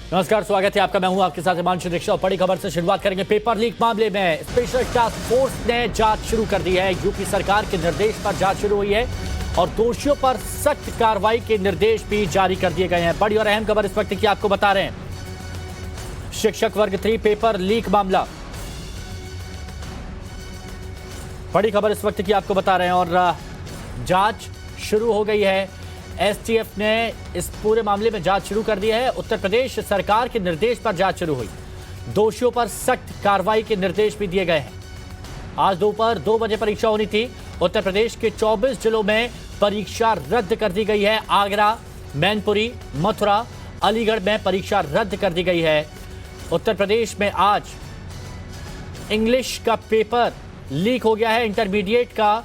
नमस्कार, स्वागत है आपका। मैं हूं आपके साथ हिमांशु दीक्षित और बड़ी खबर से शुरुआत करेंगे। पेपर लीक मामले में स्पेशल टास्क फोर्स ने जांच शुरू कर दी है। यूपी सरकार के निर्देश पर जांच शुरू हुई है और दोषियों पर सख्त कार्रवाई के निर्देश भी जारी कर दिए गए हैं। बड़ी और अहम खबर इस वक्त की आपको बता रहे हैं। शिक्षक वर्ग 3 पेपर लीक मामला, बड़ी खबर इस वक्त की आपको बता रहे हैं और जांच शुरू हो गई है। एसटीएफ ने इस पूरे मामले में जांच शुरू कर दी है। उत्तर प्रदेश सरकार के निर्देश पर जांच शुरू हुई। दोषियों पर सख्त कार्रवाई के निर्देश भी दिए गए हैं। आज दोपहर 2 बजे परीक्षा होनी थी। उत्तर प्रदेश के 24 जिलों में परीक्षा रद्द कर दी गई है। आगरा, मैनपुरी, मथुरा, अलीगढ़ में परीक्षा रद्द कर दी गई है। उत्तर प्रदेश में आज इंग्लिश का पेपर लीक हो गया है। इंटरमीडिएट का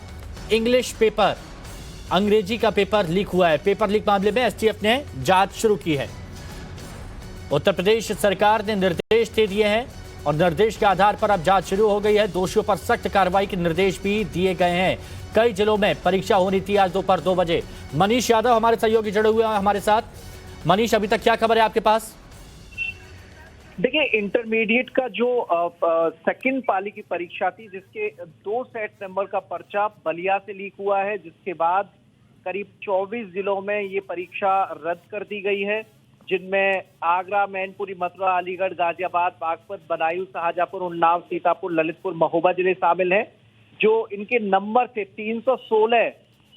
इंग्लिश पेपर, अंग्रेजी का पेपर लीक हुआ है। पेपर लीक मामले में एसटीएफ ने जांच शुरू की है। उत्तर प्रदेश सरकार ने निर्देश दे दिए हैं और निर्देश के आधार पर अब जांच शुरू हो गई है। दोषियों पर सख्त कार्रवाई के निर्देश भी दिए गए हैं। कई जिलों में परीक्षा होनी थी आज दोपहर 2 बजे। मनीष यादव हमारे सहयोगी जुड़े हुए हैं हमारे साथ। मनीष, अभी तक क्या खबर है आपके पास? देखिए, इंटरमीडिएट का जो सेकंड पाली की परीक्षा थी, जिसके 2 सेट नंबर का पर्चा बलिया से लीक हुआ है, जिसके बाद करीब 24 जिलों में ये परीक्षा रद्द कर दी गई है, जिनमें आगरा, मैनपुरी, मथुरा, अलीगढ़, गाजियाबाद, बागपत, बदायूं, शाहजहांपुर, उन्नाव, सीतापुर, ललितपुर, महोबा जिले शामिल हैं। जो इनके नंबर थे 316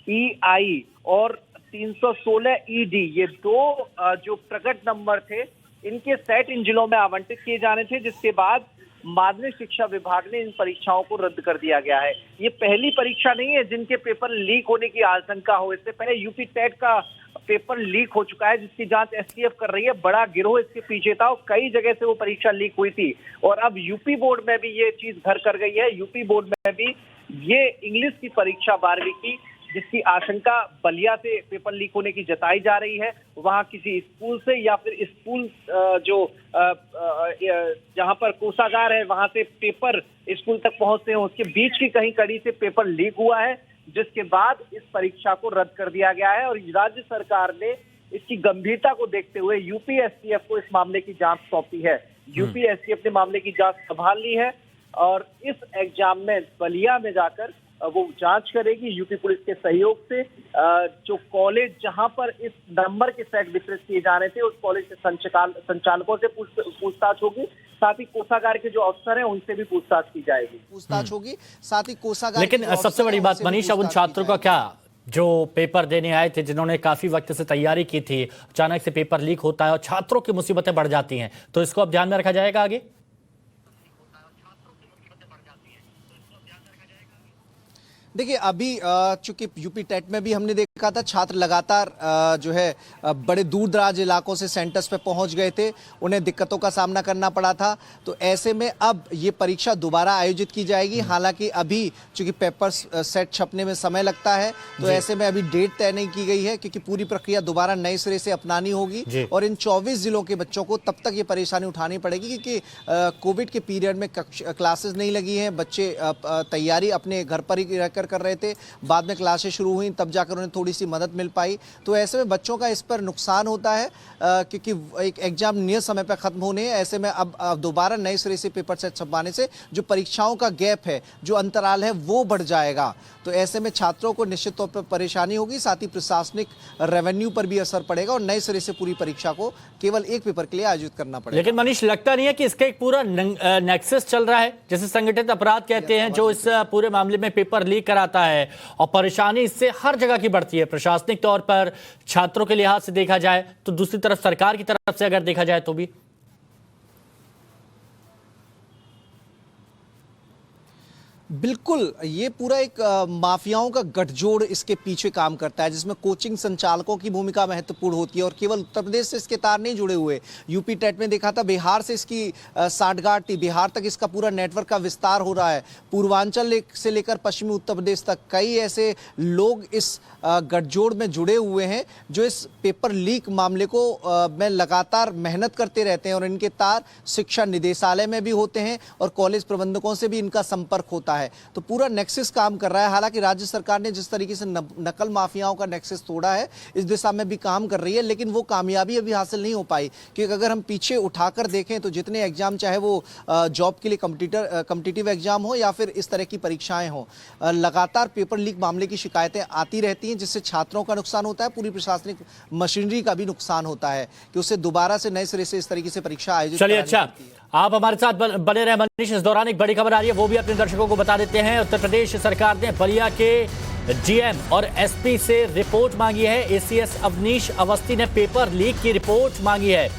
EI और 316 ED, ये 2 जो प्रकट नंबर थे, इनके सेट इन जिलों में आवंटित किए जाने थे, जिसके बाद माध्यमिक शिक्षा विभाग ने इन परीक्षाओं को रद्द कर दिया गया है। ये पहली परीक्षा नहीं है जिनके पेपर लीक होने की आशंका हो। इससे पहले यूपी टेट का पेपर लीक हो चुका है, जिसकी जांच एसटीएफ कर रही है। बड़ा गिरोह इसके पीछे था और कई जगह से वो परीक्षा लीक हुई थी और अब यूपी बोर्ड में भी ये चीज घर कर गई है। यूपी बोर्ड में भी ये इंग्लिश की परीक्षा 12वीं की, जिसकी आशंका बलिया से पेपर लीक होने की जताई जा रही है, वहां किसी स्कूल से या फिर स्कूल जो जहां पर कोषागार है वहां से पेपर स्कूल तक पहुंचते हैं, उसके बीच की कहीं कड़ी से पेपर लीक हुआ है, जिसके बाद इस परीक्षा को रद्द कर दिया गया है। और राज्य सरकार ने इसकी गंभीरता को देखते हुए यूपी एसटीएफ को इस मामले की जांच सौंपी है। यूपी एसटीएफ ने मामले की जांच संभाल ली है और इस एग्जाम में बलिया में जाकर वो जांच करेगी यूपी पुलिस के सहयोग से। जो कॉलेज जहां पर इस नंबर के सेट वितरित किए जाने थे, उस कॉलेज के संचालकों से पूछताछ होगी। साथ ही कोषागार के जो अफसर हैं उनसे भी पूछताछ की जाएगी। पूछताछ होगी, साथ ही कोषागार। लेकिन सबसे बड़ी बात मनीष, अब उन छात्रों का क्या जो पेपर देने आए थे, जिन्होंने काफी वक्त से तैयारी की थी, अचानक से पेपर लीक होता है और छात्रों की मुसीबतें बढ़ जाती हैं, तो इसको अब ध्यान में रखा जाएगा आगे? देखिए, अभी चूंकि यूपी टेट में भी हमने देखा था छात्र लगातार जो है बड़े दूर दराज इलाकों से सेंटर्स पे पहुंच गए थे, उन्हें दिक्कतों का सामना करना पड़ा था। तो ऐसे में अब ये परीक्षा दोबारा आयोजित की जाएगी। हालांकि अभी चूंकि पेपर सेट छपने में समय लगता है, तो ऐसे में अभी डेट तय नहीं की गई है, क्योंकि पूरी प्रक्रिया दोबारा नए सिरे से अपनानी होगी और इन 24 जिलों के बच्चों को तब तक ये परेशानी उठानी पड़ेगी, क्योंकि कोविड के पीरियड में क्लासेस नहीं लगी हैं। बच्चे तैयारी अपने घर पर ही रहकर कर रहे थे, बाद में क्लासेस शुरू हुई, तब जाकर उन्हें थोड़ी सी मदद मिल पाई। तो ऐसे में बच्चों का इस पर नुकसान होता है, क्योंकि एक एग्जाम नियत समय पर खत्म होने हैं। ऐसे में अब दोबारा नए सिरे से पेपर सेट छपवाने से जो परीक्षाओं का गैप है, जो अंतराल है, वो बढ़ जाएगा। तो ऐसे में छात्रों को निश्चित तौर पर परेशानी होगी, साथ ही प्रशासनिक रेवेन्यू पर भी असर पड़ेगा और नए सिरे से पूरी परीक्षा को केवल एक पेपर के लिए आयोजित करना पड़ेगा। लेकिन मनीष, लगता नहीं है कि इसका एक पूरा नेक्सस चल रहा है, जैसे संगठित अपराध कहते हैं, जो इस पूरे मामले में पेपर लीक कराता है और परेशानी इससे हर जगह की बढ़ती है। प्रशासनिक तौर पर, छात्रों के लिहाज से देखा जाए तो, दूसरी तरफ सरकार की तरफ से अगर देखा जाए तो भी। बिल्कुल, ये पूरा एक माफियाओं का गठजोड़ इसके पीछे काम करता है, जिसमें कोचिंग संचालकों की भूमिका महत्वपूर्ण होती है और केवल उत्तर प्रदेश से इसके तार नहीं जुड़े हुए। यूपी टेट में देखा था बिहार से इसकी साठगांठ थी, बिहार तक इसका पूरा नेटवर्क का विस्तार हो रहा है। पूर्वांचल से लेकर पश्चिमी उत्तर प्रदेश तक कई ऐसे लोग इस गठजोड़ में जुड़े हुए हैं, जो इस पेपर लीक मामले को में लगातार मेहनत करते रहते हैं और इनके तार शिक्षा निदेशालय में भी होते हैं और कॉलेज प्रबंधकों से भी इनका संपर्क होता है। है। तो पूरा नेक्सस काम कर रहा है। हालांकि राज्य सरकार ने जिस तरीके से नकल माफियाओं का नेक्सस तोड़ा है, इस दिशा में भी काम कर रही है, लेकिन वो कामयाबी अभी हासिल नहीं हो पाई। क्योंकि अगर हम पीछे उठाकर देखें तो जितने एग्जाम, चाहे वो जॉब के लिए कॉम्पिटिटिव एग्जाम हो या फिर इस तरह की परीक्षाएं हो, लगातार पेपर लीक मामले की शिकायतें आती रहती हैं, जिससे छात्रों का नुकसान होता है, पूरी प्रशासनिक मशीनरी का भी नुकसान होता है कि उससे दोबारा से नए सिरे से इस तरीके से परीक्षा आयोजित चलिए, करानी अच्छा, पड़ती है। आप हमारे साथ बने रहे मनीष। इस दौरान एक बड़ी खबर आ रही है, वो भी अपने दर्शकों को बता देते हैं। उत्तर प्रदेश सरकार ने बलिया के डीएम और एसपी से रिपोर्ट मांगी है। एसीएस अवनीश अवस्थी ने पेपर लीक की रिपोर्ट मांगी है।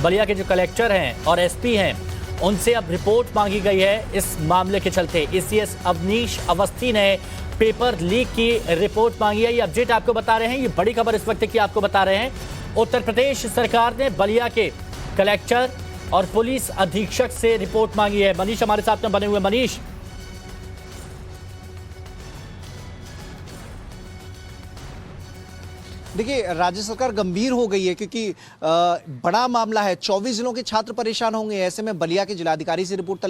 बलिया के जो कलेक्टर हैं और एसपी हैं, उनसे अब रिपोर्ट मांगी गई है इस मामले के चलते। एसीएस अवनीश अवस्थी ने पेपर लीक की रिपोर्ट मांगी है। ये अपडेट आपको बता रहे हैं, ये बड़ी खबर इस वक्त की आपको बता रहे हैं। उत्तर प्रदेश सरकार ने बलिया के कलेक्टर और पुलिस अधीक्षक से रिपोर्ट मांगी है। मनीष हमारे साथ में बने हुए। मनीष, देखिए, राज्य सरकार गंभीर हो गई है क्योंकि बड़ा मामला है। 24 जिलों के छात्र परेशान होंगे। ऐसे में बलिया के जिलाधिकारी से रिपोर्ट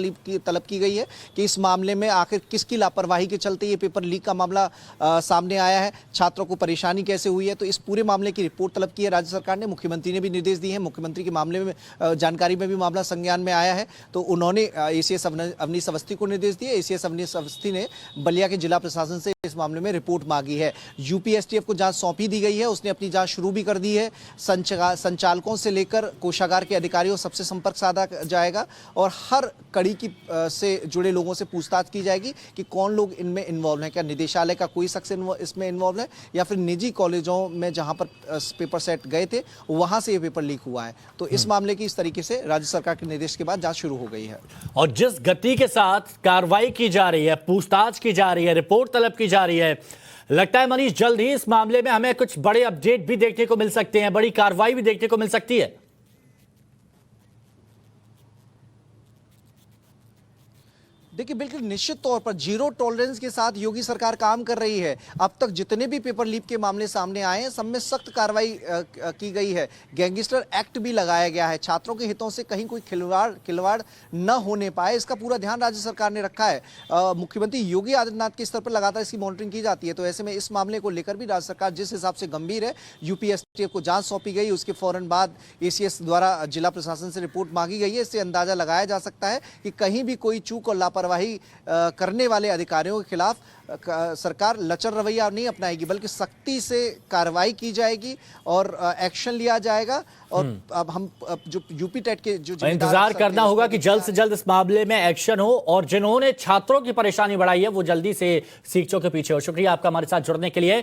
तलब की गई है कि इस मामले में आखिर किसकी लापरवाही के चलते ये पेपर लीक का मामला सामने आया है, छात्रों को परेशानी कैसे हुई है। तो इस पूरे मामले की रिपोर्ट तलब की है राज्य सरकार ने। मुख्यमंत्री ने भी निर्देश दिए हैं। मुख्यमंत्री के मामले में जानकारी में भी मामला संज्ञान में आया है, तो उन्होंने एसीएस अवनीश अवस्थी को निर्देश दिए। एसीएस अवनीश अवस्थी ने बलिया के जिला प्रशासन से इस मामले में रिपोर्ट मांगी है। यूपी एसटीएफ को जांच सौंपी दी गई है, उसने अपनी जांच शुरू भी कर दी है। संचालकों से लेकर कोषागार के अधिकारियों सबसे संपर्क साधा जाएगा और हर कड़ी की से जुड़े लोगों से पूछताछ की जाएगी कि कौन लोग इनमें इन्वॉल्व हैं। क्या निदेशालय का कोई शख्स इसमें इन्वॉल्व है या फिर निजी कॉलेजों में जहां पर पेपर सेट गए थे वहां से ये पेपर लीक हुआ है। तो इस मामले की इस तरीके से राज्य सरकार के निर्देश के बाद जांच शुरू हो गई है। और जिस गति के साथ कार्रवाई की जा रही है, पूछताछ की जा रही है, रिपोर्ट तलब की जा रही है, लगता है मनीष जल्द ही इस मामले में हमें कुछ बड़े अपडेट भी देखने को मिल सकते हैं, बड़ी कार्रवाई भी देखने को मिल सकती है। देखिए, बिल्कुल निश्चित तौर पर जीरो टॉलरेंस के साथ योगी सरकार काम कर रही है। अब तक जितने भी पेपर लीक के मामले सामने आए हैं, सब में सख्त कार्रवाई की गई है। गैंगस्टर एक्ट भी लगाया गया है। छात्रों के हितों से कहीं कोई खिलवाड़ न होने पाए, इसका पूरा ध्यान राज्य सरकार ने रखा है। मुख्यमंत्री योगी आदित्यनाथ के स्तर पर लगातार इसकी मॉनिटरिंग की जाती है। तो ऐसे में इस मामले को लेकर भी राज्य सरकार जिस हिसाब से गंभीर है, यूपी एसटीएफ को जांच सौंपी गई, उसके फौरन बाद एसीएस द्वारा जिला प्रशासन से रिपोर्ट मांगी गई है। इससे अंदाजा लगाया जा सकता है कि कहीं भी कोई चूक और लापरवाही करने वाले अधिकारियों के खिलाफ सरकार लचर रवैया नहीं अपनाएगी, बल्कि सख्ती से कार्रवाई की जाएगी और एक्शन लिया जाएगा। और अब हम जो यूपी टेट के जो इंतजार करना होगा कि जल्द से जल्द इस मामले में एक्शन हो और जिन्होंने छात्रों की परेशानी बढ़ाई है वो जल्दी से सीखचों के पीछे हो। शुक्रिया आपका हमारे साथ जुड़ने के लिए।